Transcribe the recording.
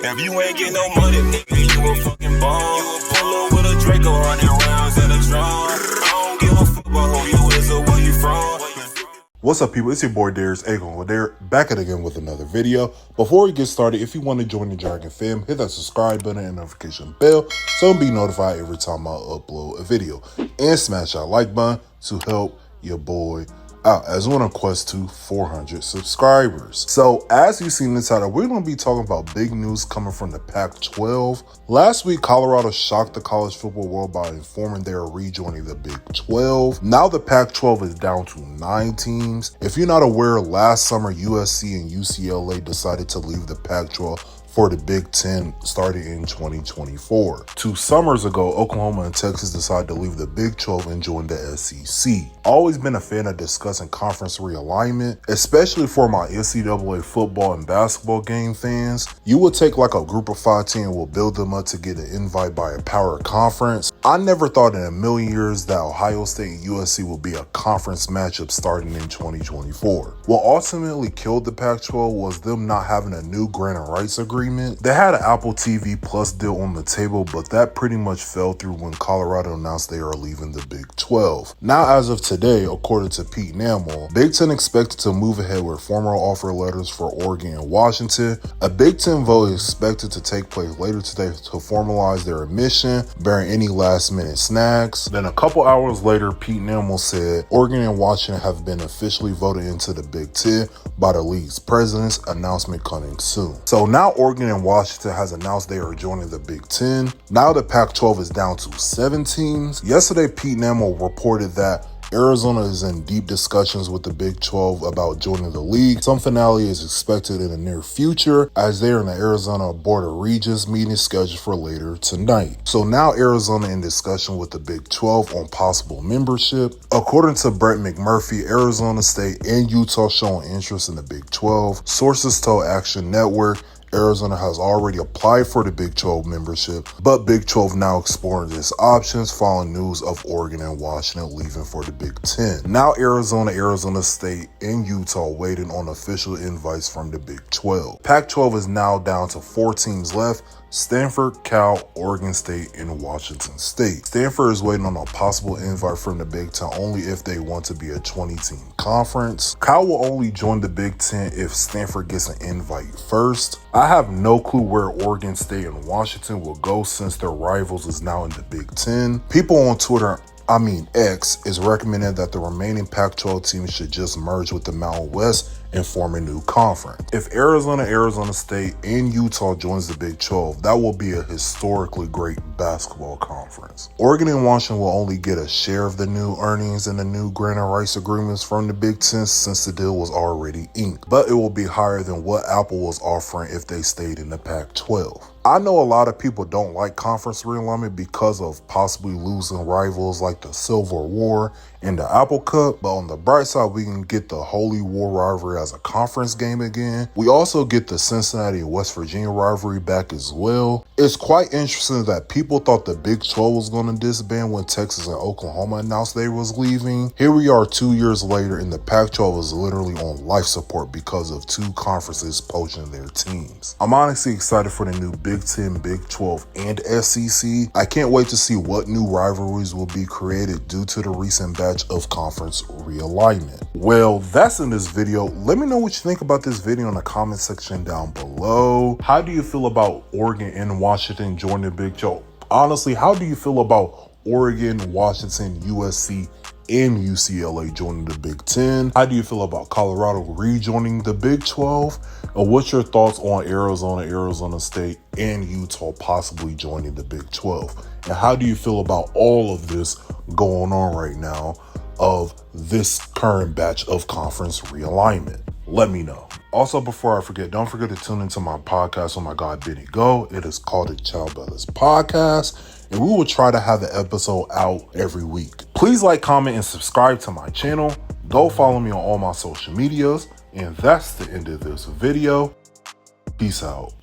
If you ain't get no money, nigga, you a fucking bum. Pull up with a Draco, 100 rounds at a drum. I don't give a fuck about who you is or where you from. What's up, people? It's your boy Derr, Derr, back at again with another video. Before we get started, if you want to join the Dragon fam, hit that subscribe button and notification bell so you'll be notified every time I upload a video. And smash that like button to help your boy out as we're on a quest to 400 subscribers. So as you see in the title, we're going to be talking about big news coming from the Pac-12. Last week, Colorado shocked the college football world by informing they are rejoining the Big 12. Now the Pac-12 is down to 9 teams. If you're not aware, last summer USC and UCLA decided to leave the Pac-12 for the Big 10 starting in 2024. 2 summers ago, Oklahoma and Texas decided to leave the Big 12 and join the SEC. Always been a fan of discussing conference realignment, especially for my NCAA football and basketball game fans. You would take like a group of 5 team and will build them up to get an invite by a power conference. I never thought in a million years that Ohio State and USC would be a conference matchup starting in 2024. What ultimately killed the Pac-12 was them not having a new grant of rights agreement. They had an Apple TV Plus deal on the table, but that pretty much fell through when Colorado announced they are leaving the Big 12. Now, as of today, according to Pete Namel, Big 10 expected to move ahead with formal offer letters for Oregon and Washington. A Big 10 vote is expected to take place later today to formalize their admission, bearing any last-minute snags. Then a couple hours later, Pete Namel said Oregon and Washington have been officially voted into the Big 10 by the league's presidents, announcement coming soon. So now Oregon and Washington has announced they are joining the Big 10. Now the Pac-12 is down to 7 teams. Yesterday, Pete Namel reported that Arizona is in deep discussions with the Big 12 about joining the league. Some finale is expected in the near future as they are in the Arizona Board of Regents meeting scheduled for later tonight. So now Arizona in discussion with the Big 12 on possible membership. According to Brett McMurphy, Arizona State and Utah showing interest in the Big 12. Sources told Action Network Arizona has already applied for the Big 12 membership, but Big 12 now exploring its options following news of Oregon and Washington leaving for the Big 10. Now Arizona State, and Utah waiting on official invites from the Big 12. Pac-12 is now down to 4 teams left: Stanford, Cal, Oregon State, and Washington State. Stanford is waiting on a possible invite from the Big 10 only if they want to be a 20-team conference. Cal will only join the Big 10 if Stanford gets an invite first. I have no clue where Oregon State and Washington will go since their rivals is now in the Big 10. People on Twitter, X, is recommending that the remaining Pac-12 teams should just merge with the Mountain West and form a new conference. If Arizona State, and Utah joins the Big 12, that will be a historically great basketball conference. Oregon and Washington will only get a share of the new earnings and the new grant of rights agreements from the Big 10 since the deal was already inked, but it will be higher than what Apple was offering if they stayed in the Pac-12. I know a lot of people don't like conference realignment because of possibly losing rivals like the Civil War and the Apple Cup, but on the bright side, we can get the Holy War rivalry as a conference game again. We also get the Cincinnati and West Virginia rivalry back as well. It's quite interesting that people thought the Big 12 was going to disband when Texas and Oklahoma announced they was leaving. Here we are 2 years later and the Pac-12 is literally on life support because of 2 conferences poaching their teams. I'm honestly excited for the new Big 10, Big 12, and SEC. I can't wait to see what new rivalries will be created due to the recent batch of conference realignment. Well, that's in this video. Let me know what you think about this video in the comment section down below. How do you feel about Oregon and Washington joining the Big 12? Honestly, how do you feel about Oregon, Washington, USC, and UCLA joining the Big 10? How do you feel about Colorado rejoining the Big 12? And what's your thoughts on Arizona State, and Utah possibly joining the Big 12? And how do you feel about all of this going on right now of this current batch of conference realignment? Let me know. Also, before I forget, don't forget to tune into my podcast on my God Bid It Go. It is called the Child Brothas Podcast, and we will try to have the episode out every week. Please like, comment, and subscribe to my channel. Go follow me on all my social medias. And that's the end of this video. Peace out.